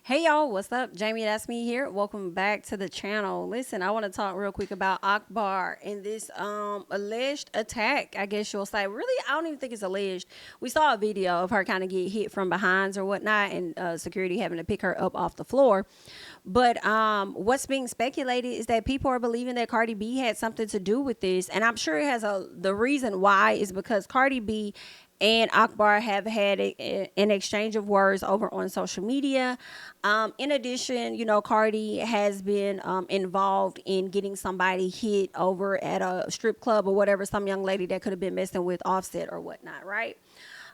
Hey y'all, what's up? JamiThatsMe here. Welcome back to the channel. Listen, I want to talk real quick about Akbar and this alleged attack, I guess you'll say. Really, I don't even think it's alleged. We saw a video of her kind of get hit from behind or whatnot, and security having to pick her up off the floor. But what's being speculated is that people are believing that Cardi B had something to do with this, and I'm sure it has the reason why is because Cardi B and Akbar have had an exchange of words over on social media. In addition, Cardi has been involved in getting somebody hit over at a strip club or whatever, some young lady that could have been messing with Offset or whatnot, right?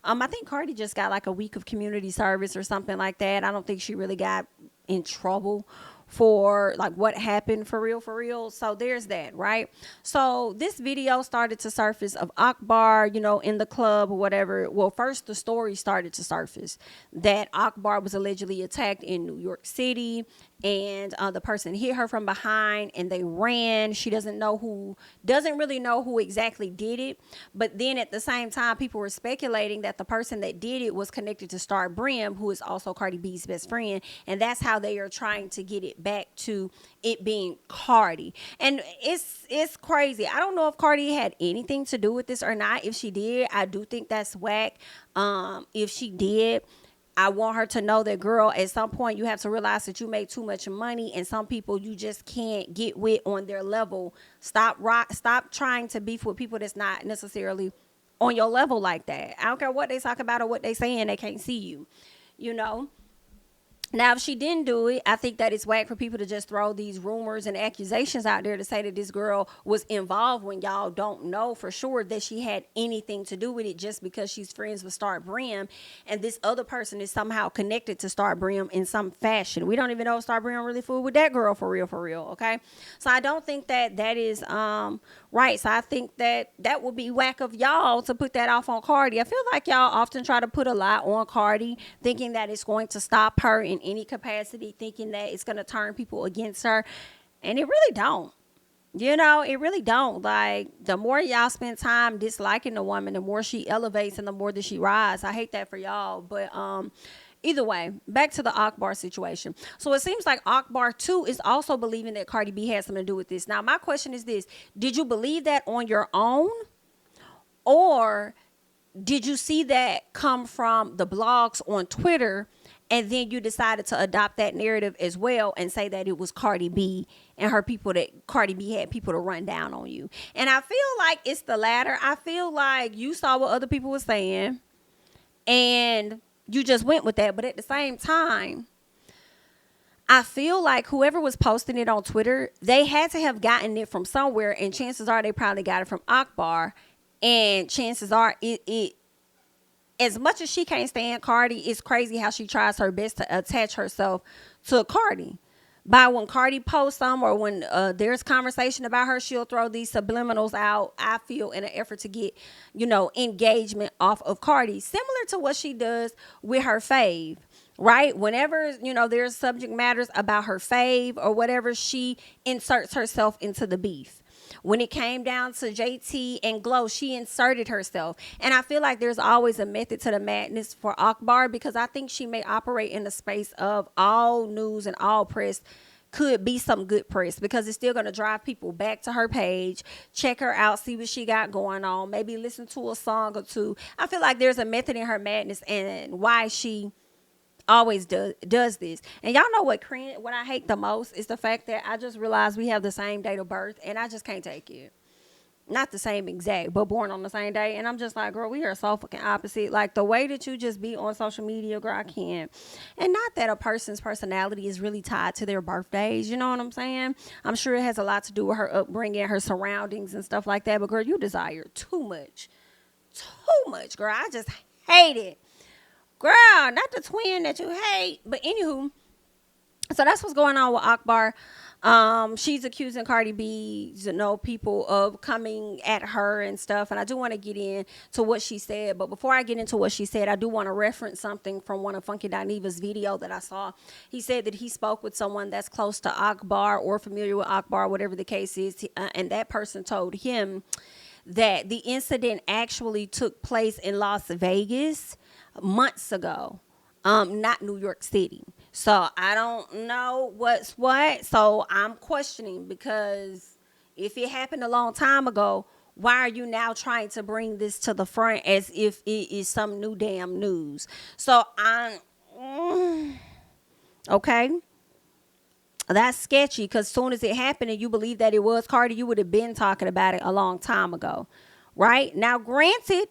I think Cardi just got like a week of community service or something like that. I don't think she really got in trouble for like what happened for real, for real. So there's that, right? So this video started to surface of Akbar, in the club or whatever. Well, first the story started to surface that Akbar was allegedly attacked in New York City, and the person hit her from behind and they ran. She doesn't really know who exactly did it, but then at the same time people were speculating that the person that did it was connected to Star Brim, who is also Cardi B's best friend, and that's how they are trying to get it back to it being Cardi. And it's crazy. I don't know if Cardi had anything to do with this or not. If she did, I do think that's whack. If she did, I want her to know that, girl, at some point you have to realize that you make too much money, and some people you just can't get with on their level. Stop trying to beef with people that's not necessarily on your level like that. I don't care what they talk about or what they saying, they can't see you. You know? Now, if she didn't do it, I think that it's whack for people to just throw these rumors and accusations out there to say that this girl was involved when y'all don't know for sure that she had anything to do with it, just because she's friends with Star Brim and this other person is somehow connected to Star Brim in some fashion. We don't even know if Star Brim really fooled with that girl for real, okay? So I don't think that is right. So I think that would be whack of y'all to put that off on Cardi. I feel like y'all often try to put a lot on Cardi, thinking that it's going to stop her in any capacity, thinking that it's going to turn people against her, and it really don't. It really don't. Like, the more y'all spend time disliking the woman, the more she elevates and the more that she rises. I hate that for y'all, but either way, back to the Akbar situation. So it seems like Akbar too is also believing that Cardi B had something to do with this. Now my question is this: did you believe that on your own, or did you see that come from the blogs on Twitter, and then you decided to adopt that narrative as well and say that it was Cardi B and her people, that Cardi B had people to run down on you? And I feel like it's the latter. I feel like you saw what other people were saying and you just went with that. But at the same time, I feel like whoever was posting it on Twitter, they had to have gotten it from somewhere, and chances are they probably got it from Akbar. And chances are it as much as she can't stand Cardi, it's crazy how she tries her best to attach herself to Cardi. By when Cardi posts some, or when there's conversation about her, she'll throw these subliminals out, I feel, in an effort to get, engagement off of Cardi. Similar to what she does with her fave, right? Whenever, there's subject matters about her fave or whatever, she inserts herself into the beef. When it came down to JT and Glow, she inserted herself. And I feel like there's always a method to the madness for Akbar, because I think she may operate in the space of all news and all press could be some good press, because it's still going to drive people back to her page, check her out, see what she got going on, maybe listen to a song or two. I feel like there's a method in her madness and why she always does this. And y'all know what I hate the most is the fact that I just realized we have the same date of birth, and I just can't take it. Not the same exact, but born on the same day. And I'm just like, girl, we are so fucking opposite. Like, the way that you just be on social media, girl, I can't. And not that a person's personality is really tied to their birthdays, you know what I'm saying? I'm sure it has a lot to do with her upbringing, her surroundings and stuff like that. But girl, you desire too much. Too much, girl. I just hate it. Girl, not the twin that you hate. But anywho, so that's what's going on with Akbar. She's accusing Cardi B, people of coming at her and stuff. And I do want to get into what she said. But before I get into what she said, I do want to reference something from one of Funky Dineva's video that I saw. He said that he spoke with someone that's close to Akbar or familiar with Akbar, whatever the case is. And that person told him that the incident actually took place in Las Vegas months ago, not New York City. So I don't know what's what. So I'm questioning, because if it happened a long time ago, why are you now trying to bring this to the front as if it is some new damn news? So I'm okay. That's sketchy, because soon as it happened and you believe that it was Cardi, you would have been talking about it a long time ago. Right? Now, granted,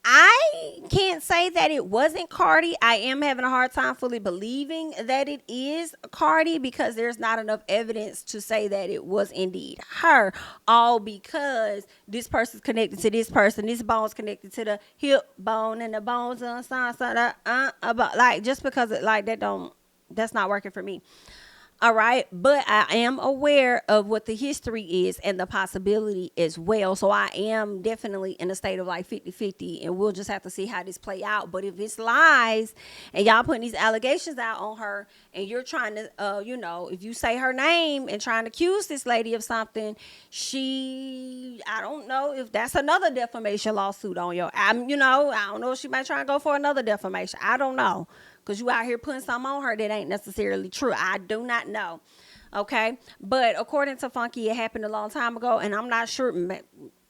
I can't say that it wasn't Cardi. I am having a hard time fully believing that it is Cardi, because there's not enough evidence to say that it was indeed her. All because this person's connected to this person, this bone's connected to the hip bone, and the bones on the about, like, just because it like that don't, that's not working for me. All right. But I am aware of what the history is and the possibility as well. So I am definitely in a state of like 50-50, and we'll just have to see how this play out. But if it's lies and y'all putting these allegations out on her, and you're trying to, if you say her name and trying to accuse this lady of something, I don't know if that's another defamation lawsuit on your, I don't know if she might try and go for another defamation. I don't know. Because you out here putting something on her that ain't necessarily true. I do not know. Okay. But according to Funky, it happened a long time ago. And I'm not sure.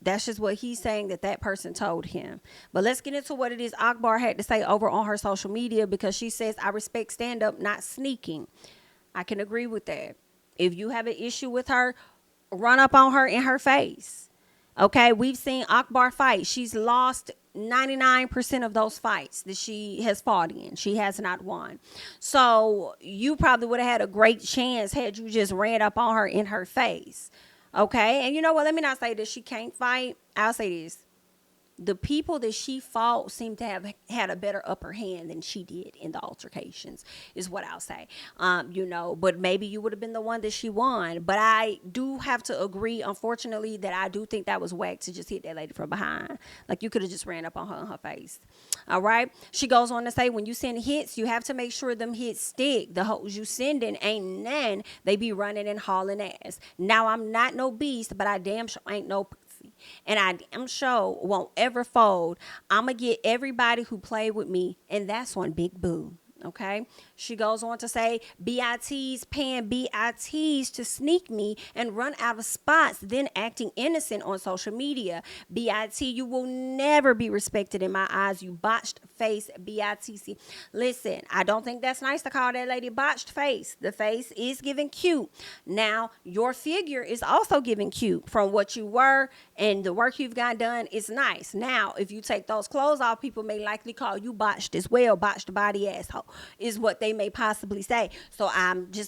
That's just what he's saying that person told him. But let's get into what it is Akbar had to say over on her social media, because she says, I respect stand-up, not sneaking. I can agree with that. If you have an issue with her, run up on her in her face. Okay, we've seen Akbar fight. She's lost 99% of those fights that she has fought in. She has not won. So you probably would have had a great chance had you just ran up on her in her face. Okay, and you know what? Let me not say that she can't fight. I'll say this. The people that she fought seem to have had a better upper hand than she did in the altercations, is what I'll say. But maybe you would have been the one that she won. But I do have to agree, unfortunately, that I do think that was whack to just hit that lady from behind. Like, you could have just ran up on her in her face. All right. She goes on to say, when you send hits, you have to make sure them hits stick. The hoes you sending ain't none. They be running and hauling ass. Now, I'm not no beast, but I damn sure ain't no, and I damn sure won't ever fold. I'm going to get everybody who played with me, and that's on Big Boo. Okay. She goes on to say, BITs paying BITs to sneak me and run out of spots, then acting innocent on social media. BIT, you will never be respected in my eyes, you botched face. BITC. Listen, I don't think that's nice to call that lady botched face. The face is giving cute. Now, your figure is also giving cute from what you were, and the work you've got done is nice. Now, if you take those clothes off, people may likely call you botched as well. Botched body asshole is what they may possibly say. So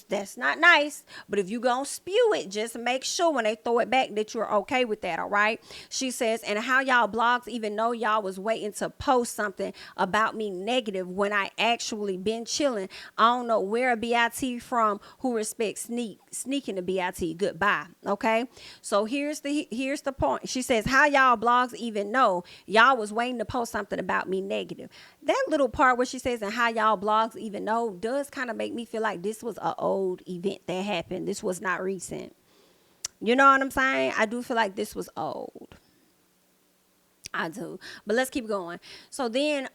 that's not nice. But if you gonna spew it, just make sure when they throw it back that you're okay with that. All right. She says, and how y'all blogs even know y'all was waiting to post something about me negative when I actually been chilling. I don't know where a BIT from who respects sneaking the BIT. Goodbye. Okay. So here's the point. She says, how y'all blogs even know y'all was waiting to post something about me negative. That little part where she says, and how y'all blogs even know, does kind of make me feel like this was an old event that happened. This was not recent. You know what I'm saying? I do feel like this was old. I do. But let's keep going. So then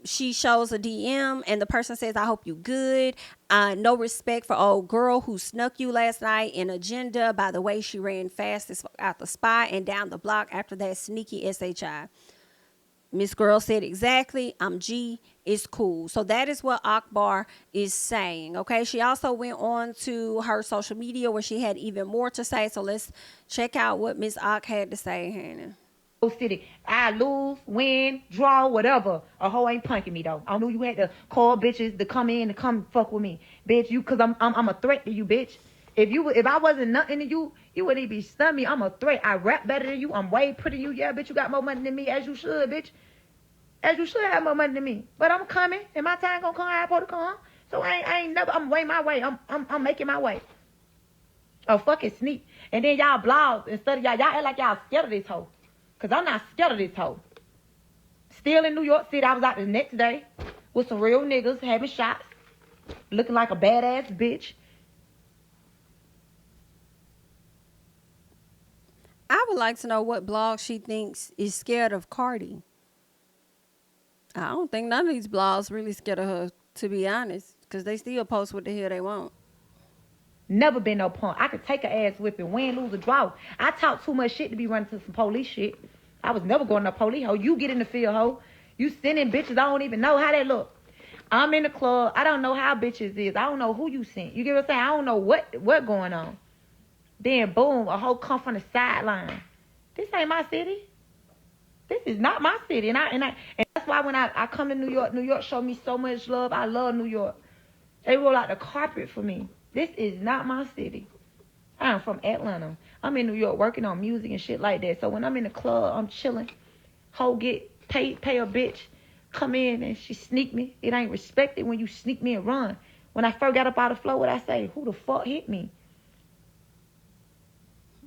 she shows a DM, and the person says, I hope you good. No respect for old girl who snuck you last night in agenda. By the way, she ran fast out the spot and down the block after that sneaky SHI. Miss Girl said, exactly. I'm G. It's cool. So that is what Akbar is saying. Okay. She also went on to her social media where she had even more to say. So let's check out what Miss Ak had to say, Hannah. City. I lose, win, draw, whatever. A hoe ain't punking me though. I knew you had to call bitches to come in to come fuck with me, bitch. You, cause I'm a threat to you, bitch. If I wasn't nothing to you, you wouldn't even be stunning me. I'm a threat. I rap better than you. I'm way prettier than you. Yeah, bitch. You got more money than me, as you should, bitch. As you should have more money than me. But I'm coming, and my time gonna come. I supposed to come. So I ain't never. I'm way my way. I'm making my way. A fucking sneak. And then y'all blogs instead of y'all act like y'all scared of this hoe. Because I'm not scared of this hoe. Still in New York City, I was out the next day with some real niggas having shots, looking like a badass bitch. I would like to know what blog she thinks is scared of Cardi. I don't think none of these blogs really scared of her, to be honest. Cause they still post what the hell they want. Never been no punk. I could take a ass whipping, win, lose, or draw. I talk too much shit to be running to some police shit. I was never going to police hoe. You get in the field hoe. You sending bitches. I don't even know how they look. I'm in the club. I don't know how bitches is. I don't know who you sent. You get what I'm saying? I don't know what going on. Then boom, a hoe come from the sideline. This ain't my city. This is not my city. And that's why when I come to New York showed me so much love. I love New York. They roll out the carpet for me. This is not my city. I'm from Atlanta. I'm in New York working on music and shit like that. So when I'm in the club, I'm chilling. Hoe get pay a bitch. Come in and she sneak me. It ain't respected when you sneak me and run. When I first got up out of the floor, what I say? Who the fuck hit me?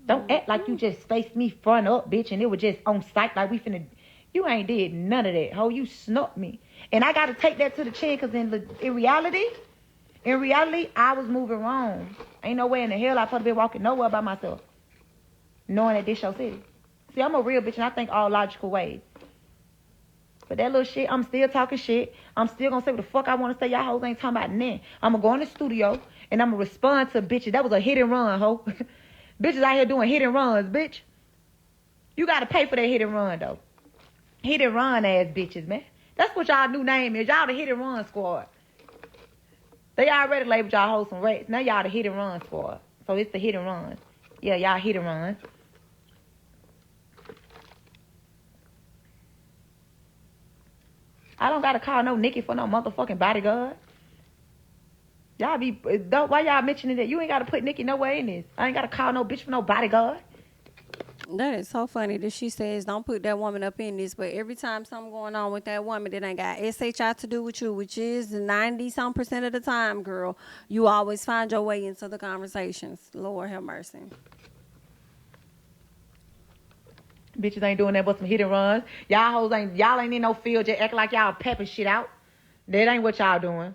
Don't act like you just faced me front up, bitch, and it was just on sight like we finna. You ain't did none of that, hoe. You snuck me. And I got to take that to the chin because in reality, I was moving wrong. Ain't no way in the hell I supposed to be walking nowhere by myself. Knowing that this your city. See, I'm a real bitch and I think all logical ways. But that little shit, I'm still talking shit. I'm still gonna say what the fuck I wanna say. Y'all hoes ain't talking about nothing. I'm gonna go in the studio and I'm gonna respond to bitches. That was a hit and run, hoe. Bitches out here doing hit and runs, bitch. You gotta pay for that hit and run, though. Hit and run ass bitches, man. That's what y'all new name is. Y'all the hit and run squad. They already labeled y'all hoes some rats. Now y'all the hit and run squad. So it's the hit and run. Yeah, y'all hit and run. I don't gotta call no Nikki for no motherfucking bodyguard. Y'all be, why y'all mentioning that? You ain't gotta put Nikki nowhere in this. I ain't gotta call no bitch for no bodyguard. That is so funny that she says don't put that woman up in this, but every time something going on with that woman that ain't got SHI to do with you, which is 90% of the time, girl, you always find your way into the conversations. Lord have mercy. Bitches ain't doing that but some hit and runs. Y'all ain't in no field just acting like y'all pepping shit out. That ain't what y'all doing.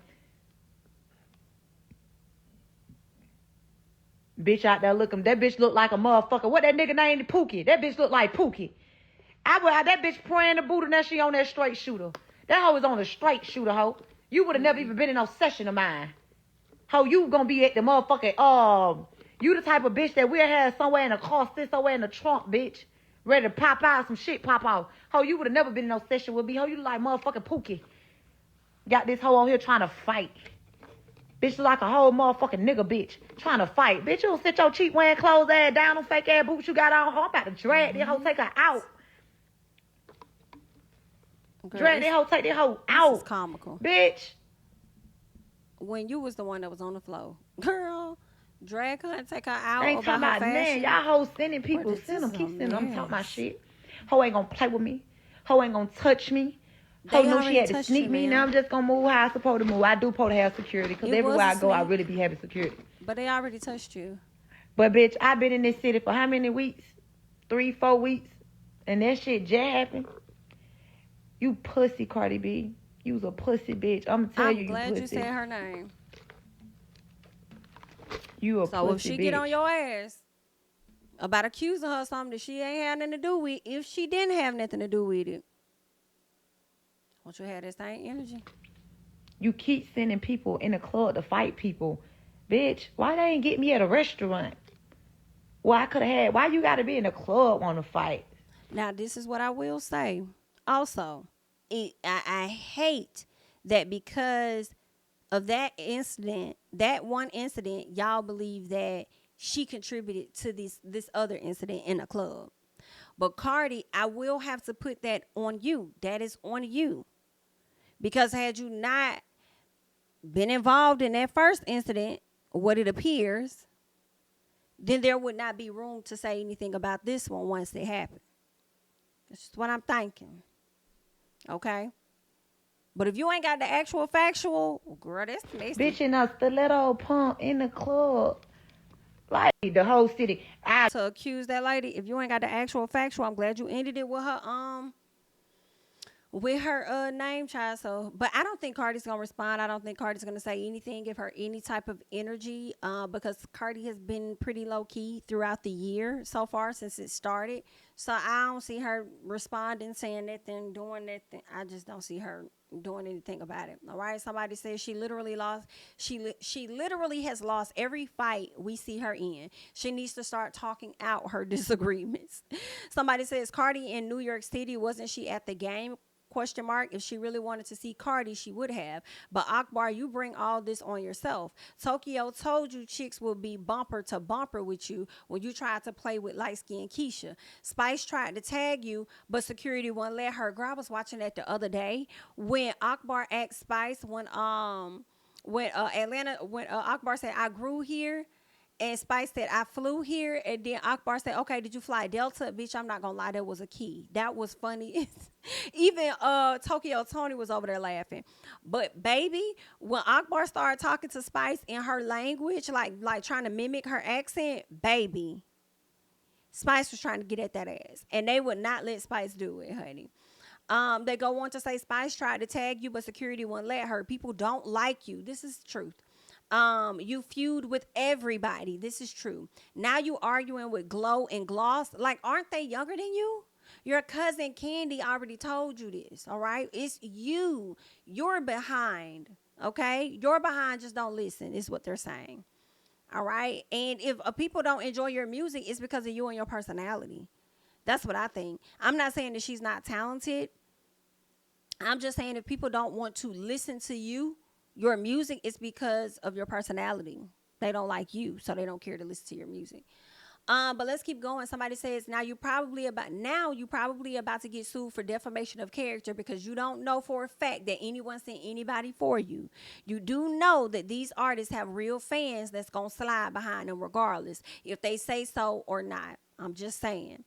Bitch out there looking. That bitch look like a motherfucker. What that nigga named Pookie? That bitch look like Pookie. That bitch praying the Buddha now she on that straight shooter. That hoe is on a straight shooter, hoe. You would have never even been in no session of mine. Hoe, you gonna be at the motherfucking, you the type of bitch that we'll have somewhere in a car, sit somewhere in the trunk, bitch. Ready to pop out, some shit pop out. Ho, you would have never been in no session with me. Ho, you like motherfucking Pookie. Got this hoe on here trying to fight. Bitch like a whole motherfucking nigga bitch. Trying to fight. Bitch, you don't sit your cheap wearing clothes ass down on fake ass boots you got on. Ho, I'm about to drag this hoe, take her out. Girl, drag this hoe, take this hoe out. This is comical. Bitch. When you was the one that was on the floor. Girl, drag her and take her out. I ain't talking about man. Y'all hoes sending people. Send them. Keep sending them. I'm talking about shit. Hoe ain't gonna play with me. Hoe ain't gonna touch me. Hoe knew she had to sneak me. Now I'm just gonna move how I supposed to move. I do supposed to have security. Because everywhere I go, I really be having security. But they already touched you. But bitch, I've been in this city for how many weeks? 3-4 weeks. And that shit just happened. You pussy, Cardi B. You was a pussy bitch. I'm gonna tell you, you pussy. I'm glad you said her name. You a so pussy if she bitch. Get on your ass about accusing her of something that she ain't had nothing to do with, if she didn't have nothing to do with it, won't you have that same energy? You keep sending people in the club to fight people. Bitch, why they ain't get me at a restaurant? Well, I could have had. Why you got to be in the club want to fight? Now, this is what I will say. Also, I hate that because of that incident, that one incident, y'all believe that she contributed to this other incident in the club. But Cardi, I will have to put that on you. That is on you. Because had you not been involved in that first incident, what it appears, then there would not be room to say anything about this one once it happened. That's just what I'm thinking. Okay? But if you ain't got the actual factual, girl, that's messy. Bitch in a stiletto pump in the club. Like the whole city. To accuse that lady, if you ain't got the actual factual, I'm glad you ended it with her name, child. So, but I don't think Cardi's gonna respond. I don't think Cardi's gonna say anything, give her any type of energy, because Cardi has been pretty low key throughout the year so far since it started. So I don't see her responding, saying nothing, doing nothing. I just don't see her doing anything about it. All right. Somebody says she literally lost. She literally has lost every fight we see her in. She needs to start talking out her disagreements. Somebody says Cardi in New York City, wasn't she at the game? Question mark. If she really wanted to see Cardi, she would have. But Akbar, you bring all this on yourself. Tokyo told you chicks will be bumper to bumper with you when you tried to play with light skinned Keisha. Spice tried to tag you, but security wouldn't let her. Girl, I was watching that the other day when Akbar asked Spice when Akbar said I grew here. And Spice said, I flew here. And then Akbar said, okay, did you fly Delta? Bitch, I'm not going to lie. That was a key. That was funny. Even Tokyo Tony was over there laughing. But baby, when Akbar started talking to Spice in her language, like trying to mimic her accent, baby, Spice was trying to get at that ass. And they would not let Spice do it, honey. They go on to say Spice tried to tag you, but security wouldn't let her. People don't like you. This is the truth. You feud with everybody. This is true. Now you arguing with Glow and Gloss. Like, aren't they younger than you? Your cousin Candy already told you this, all right? It's you. You're behind, okay? You're behind, just don't listen, is what they're saying, all right? And if people don't enjoy your music, it's because of you and your personality. That's what I think. I'm not saying that she's not talented. I'm just saying if people don't want to listen to you, your music, is because of your personality. They don't like you, so they don't care to listen to your music. But let's keep going. Somebody says now you probably about to get sued for defamation of character because you don't know for a fact that anyone sent anybody for you. You do know that these artists have real fans that's gonna slide behind them regardless if they say so or not. I'm just saying.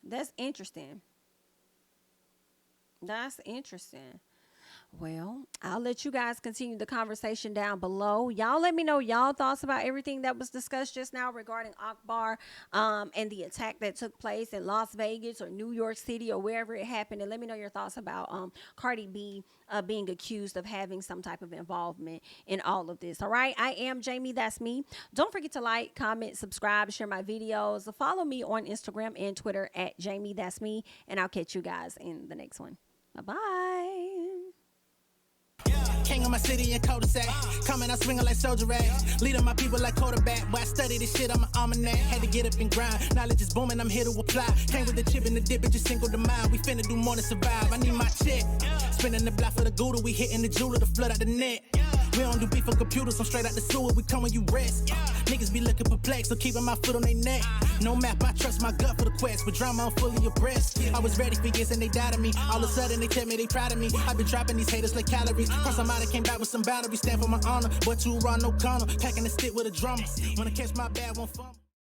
That's interesting. That's interesting. Well, I'll let you guys continue the conversation down below. Y'all let me know y'all thoughts about everything that was discussed just now regarding Akbar and the attack that took place in Las Vegas or New York City or wherever it happened. And let me know your thoughts about Cardi B being accused of having some type of involvement in all of this. All right. I am Jami. That's me. Don't forget to like, comment, subscribe, share my videos. Follow me on Instagram and Twitter at Jami. That's me. And I'll catch you guys in the next one. Bye-bye. King of my city and cul-de-sac. Coming out swinging like soldier rags. Leading my people like quarterback. Boy, I study this shit, I'm an almanac. Had to get up and grind. Knowledge is booming, I'm here to apply. Came with the chip and the dip, it just single the mind. We finna do more than survive. I need my check. Spinning the block for the Gouda. We hitting the jeweler to flood out the net. We don't do beef on computers, I'm straight out the sewer. We come when you rest. Niggas be looking perplexed, so keeping my foot on their neck. No map, I trust my gut for the quest. With drama, I'm fully abreast. I was ready for years and they doubted me. All of a sudden they tell me they proud of me. I've been dropping these haters like calories. Cross them out, I came back with some batteries. Stand for my honor, but you run no corner. Packing the stick with a drummer. Wanna catch my bad, won't fumble.